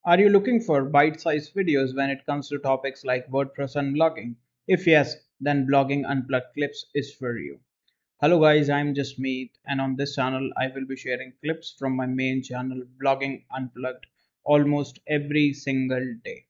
Are you looking for bite-sized videos when it comes to topics like WordPress and blogging? If yes, then Blogging Unplugged Clips is for you. Hello guys, I'm Jasmeet, and on this channel I will be sharing clips from my main channel Blogging Unplugged almost every single day.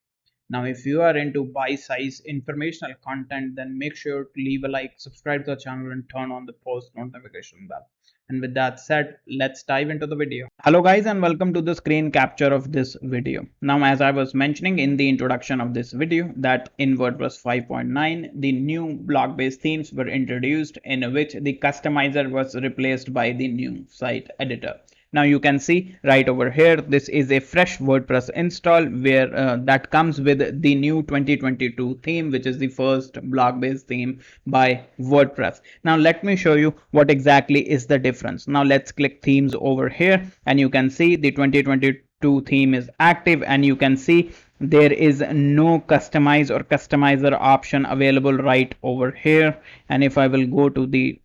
Now if you are into bite-sized informational content, then make sure to leave a like, subscribe to the channel and turn on the post notification bell. And with that said, let's dive into the video. Hello guys and welcome to the screen capture of this video. Now as I was mentioning in the introduction of this video that in WordPress 5.9 the new blog based themes were introduced in which the customizer was replaced by the new site editor. Now you can see right over here, this is a fresh WordPress install where that comes with the new 2022 theme, which is the first blog based theme by WordPress. Now let me show you what exactly is the difference. Now let's click themes over here and you can see the 2022 theme is active and you can see there is no customize or customizer option available right over here. And if I will go to the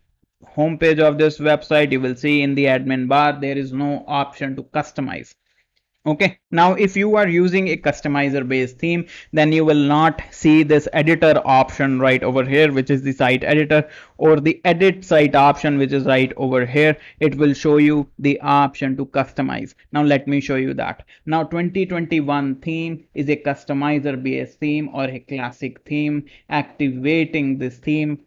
homepage of this website, you will see in the admin bar there is no option to customize. Okay, now if you are using a customizer based theme, then you will not see this editor option right over here, which is the site editor, or the edit site option, which is right over here. It will show you the option to customize. Now let me show you that. Now 2021 theme is a customizer based theme or a classic theme. Activating this theme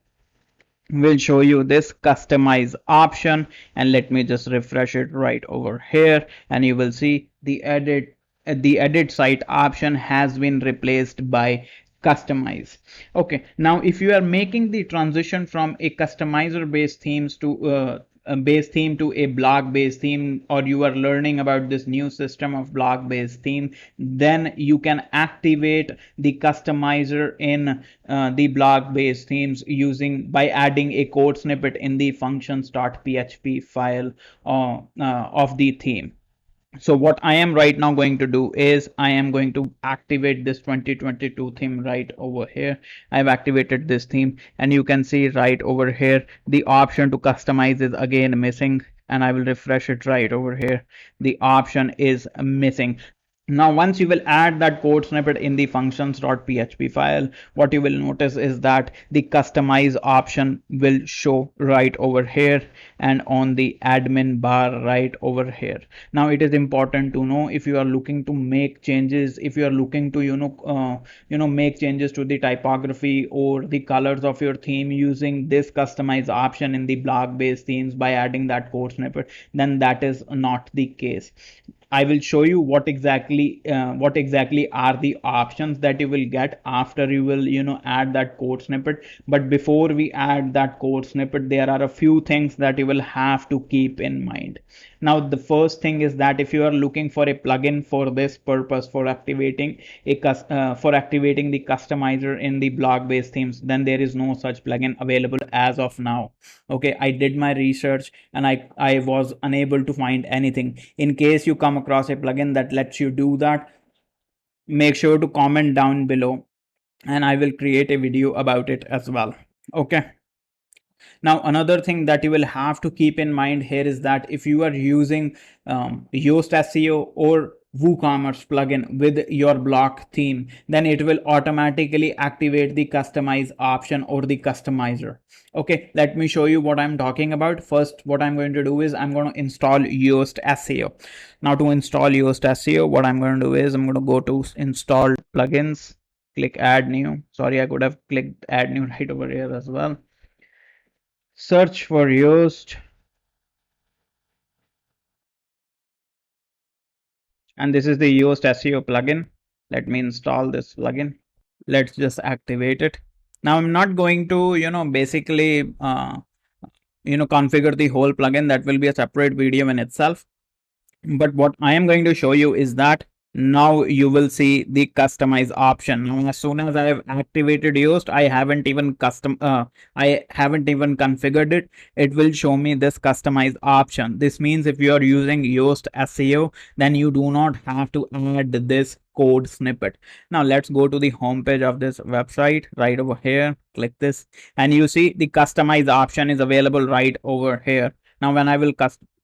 will show you this customize option, and let me just refresh it right over here and you will see the edit site option has been replaced by customize. Okay, now if you are making the transition from a customizer based themes to a base theme to a blog based theme, or you are learning about this new system of blog based theme, then you can activate the customizer in the blog based themes using by adding a code snippet in the functions.php file of the theme. So what I am right now going to do is I am going to activate this 2022 theme right over here. I've activated this theme and you can see right over here the option to customize is again missing, and I will refresh it right over here. The option is missing. Now once you will add that code snippet in the functions.php file, what you will notice is that the customize option will show right over here and on the admin bar right over here. Now it is important to know, if you are looking to make changes, if you are looking to make changes to the typography or the colors of your theme using this customize option in the blog based themes by adding that code snippet, then that is not the case. I will show you what exactly are the options that you will get after you will add that code snippet. But before we add that code snippet, there are a few things that you will have to keep in mind. Now the first thing is that if you are looking for a plugin for this purpose, for activating the customizer in the blog based themes, then there is no such plugin available as of now. Okay, I did my research and I was unable to find anything. In case you come across a plugin that lets you do that, make sure to comment down below and I will create a video about it as well. Okay, now another thing that you will have to keep in mind here is that if you are using Yoast SEO or WooCommerce plugin with your block theme, then it will automatically activate the customize option or the customizer. Okay, let me show you what I'm talking about. First, what I'm going to do is I'm going to install Yoast SEO. Now to install Yoast SEO, what I'm going to do is I'm going to go to install plugins, click add new. Sorry, I could have clicked add new right over here as well. Search for Yoast and this is the Yoast SEO plugin. Let me install this plugin. Let's just activate it. Now I'm not going to basically configure the whole plugin. That will be a separate video in itself. But what I am going to show you is that now you will see the customize option. Now as soon as I have activated Yoast, I haven't even configured it. It will show me this customize option. This means if you are using Yoast SEO, then you do not have to add this code snippet. Now let's go to the home page of this website right over here. Click this and you see the customize option is available right over here. Now when I will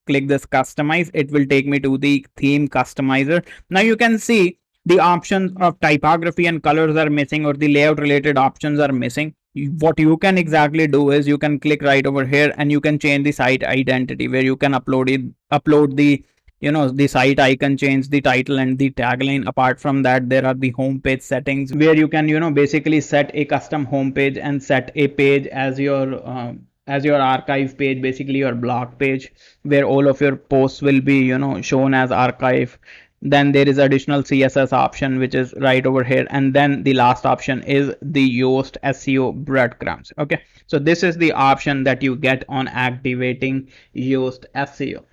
click this customize, it will take me to the theme customizer. Now you can see the options of typography and colors are missing, or the layout related options are missing, what you can exactly do is you can click right over here and you can change the site identity, where you can upload the the site icon, change the title and the tagline. Apart from that, there are the home page settings, where you can basically set a custom home page and set a page as your archive page, basically your blog page, where all of your posts will be shown as archive. Then there is additional css option, which is right over here, and then the last option is the Yoast SEO breadcrumbs. Okay, so this is the option that you get on activating Yoast SEO.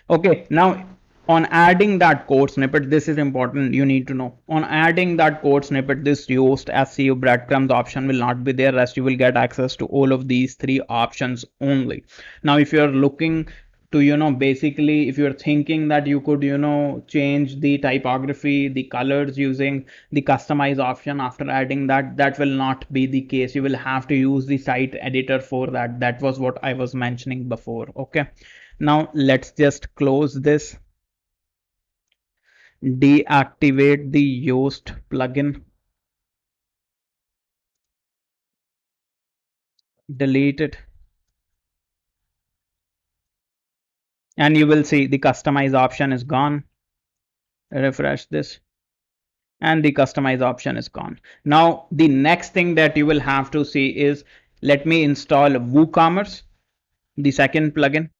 Okay, now on adding that code snippet, this is important, you need to know. On adding that code snippet, this Yoast SEO breadcrumbs option will not be there. Rest you will get access to all of these three options only. Now if you're looking to basically, if you're thinking that you could change the typography, the colors using the customize option after adding that, that will not be the case. You will have to use the site editor for that. That was what I was mentioning before. Okay, now let's just close this, deactivate the Yoast plugin, delete it, and you will see the customize option is gone. Refresh this and the customize option is gone. Now the next thing that you will have to see is, let me install WooCommerce, the second plugin.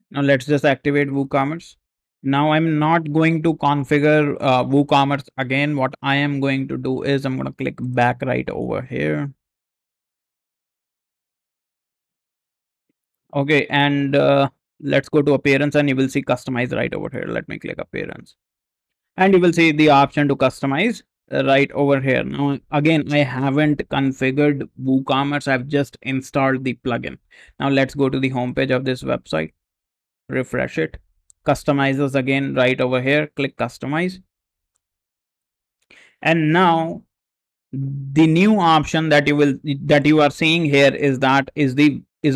Now let's just activate WooCommerce. Now I'm not going to configure WooCommerce again. What I am going to do is I'm going to click back right over here. Okay, and let's go to appearance and you will see customize right over here. Let me click appearance and you will see the option to customize right over here. Now again, I haven't configured WooCommerce, I've just installed the plugin. Now let's go to the homepage of this website, refresh it, customizes again right over here, click customize. And now the new option that you are seeing here is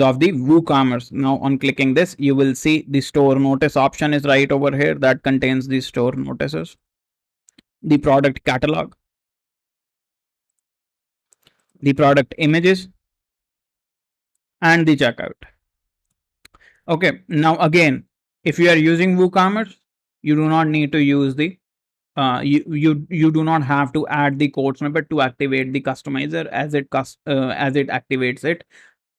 of the WooCommerce. Now on clicking this, you will see the store notice option is right over here, that contains the store notices, the product catalog, the product images, and the checkout. Okay, now again, if you are using WooCommerce, you do not need to use the you do not have to add the code snippet to activate the customizer, as it activates it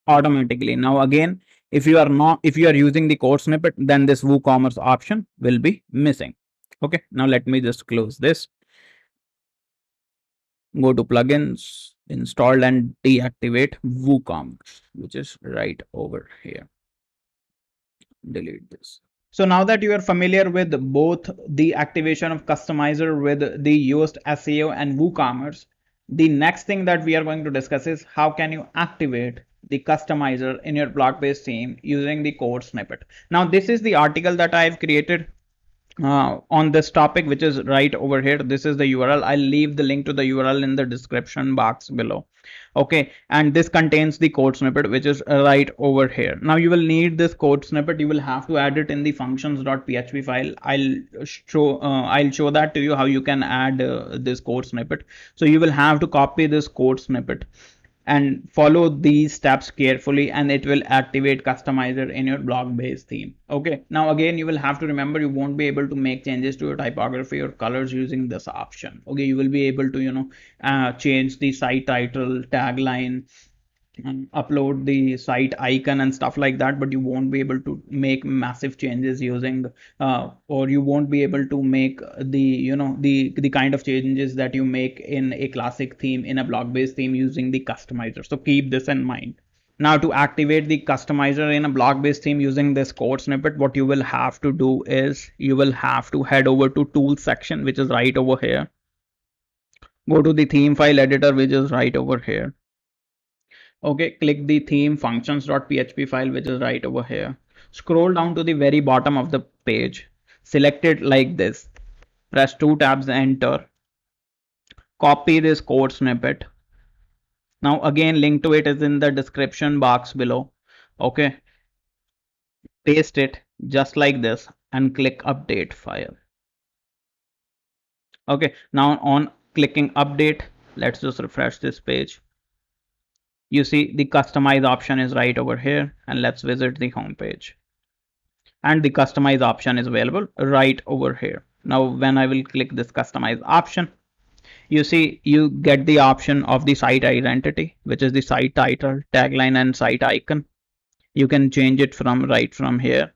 automatically. Now again, if you are using the code snippet, then this WooCommerce option will be missing. Okay, now let me just close this, go to plugins, install and deactivate WooCommerce, which is right over here. Delete this. So now that you are familiar with both the activation of customizer with the Yoast SEO and WooCommerce, the next thing that we are going to discuss is how can you activate the customizer in your blog-based theme using the code snippet. Now this is the article that I've created on this topic, which is right over here. This is the URL. I'll leave the link to the URL in the description box below. Okay, and this contains the code snippet, which is right over here. Now you will need this code snippet. You will have to add it in the functions.php file. I'll show that to you how you can add this code snippet. So you will have to copy this code snippet and follow these steps carefully, and it will activate customizer in your blog based theme. Okay, now again, you will have to remember, you won't be able to make changes to your typography or colors using this option. Okay, you will be able to change the site title, tagline, upload the site icon and stuff like that, but you won't be able to make massive changes using or you won't be able to make the the kind of changes that you make in a classic theme, in a blog based theme, using the customizer. So keep this in mind. Now to activate the customizer in a blog based theme using this code snippet, what you will have to do is you will have to head over to tools section, which is right over here, go to the theme file editor, which is right over here. Okay, click the theme functions.php file, which is right over here. Scroll down to the very bottom of the page. Select it like this. Press two tabs, enter. Copy this code snippet. Now again, link to it is in the description box below. Okay. Paste it just like this and click update file. Okay, now on clicking update, let's just refresh this page. You see the customize option is right over here, and let's visit the home page. And the customize option is available right over here. Now when I will click this customize option, you see you get the option of the site identity, which is the site title, tagline, and site icon. You can change it from right from here.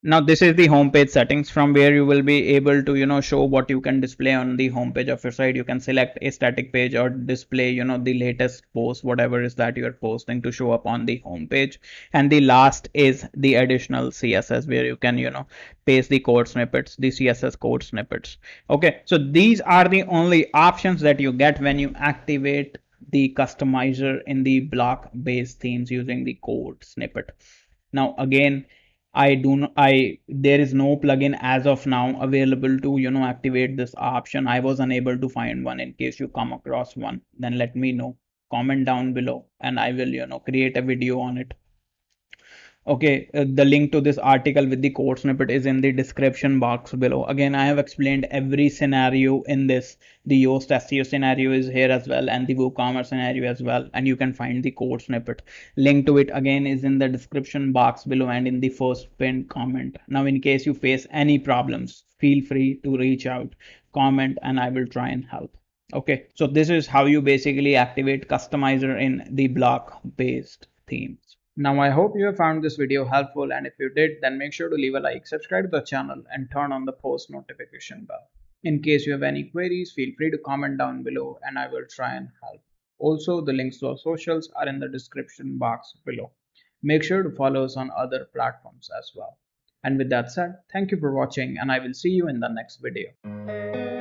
Now this is the homepage settings from where you will be able to show what you can display on the homepage of your site. You can select a static page or display the latest post, whatever is that you are posting, to show up on the homepage. And the last is the additional CSS, where you can paste the code snippets, the CSS code snippets. Okay, so these are the only options that you get when you activate the customizer in the block based themes using the code snippet. Now again, there is no plugin as of now available to activate this option. I was unable to find one. In case you come across one, then let me know, comment down below, and I will create a video on it. Okay, the link to this article with the code snippet is in the description box below. Again, I have explained every scenario in this. The Yoast SEO scenario is here as well, and the WooCommerce scenario as well, and you can find the code snippet. Link to it again is in the description box below and in the first pinned comment. Now, in case you face any problems, feel free to reach out, comment, and I will try and help. Okay, so this is how you basically activate customizer in the block based themes. Now I hope you have found this video helpful, and if you did, then make sure to leave a like, subscribe to the channel, and turn on the post notification bell. In case you have any queries, feel free to comment down below and I will try and help. Also, the links to our socials are in the description box below. Make sure to follow us on other platforms as well. And with that said, thank you for watching and I will see you in the next video.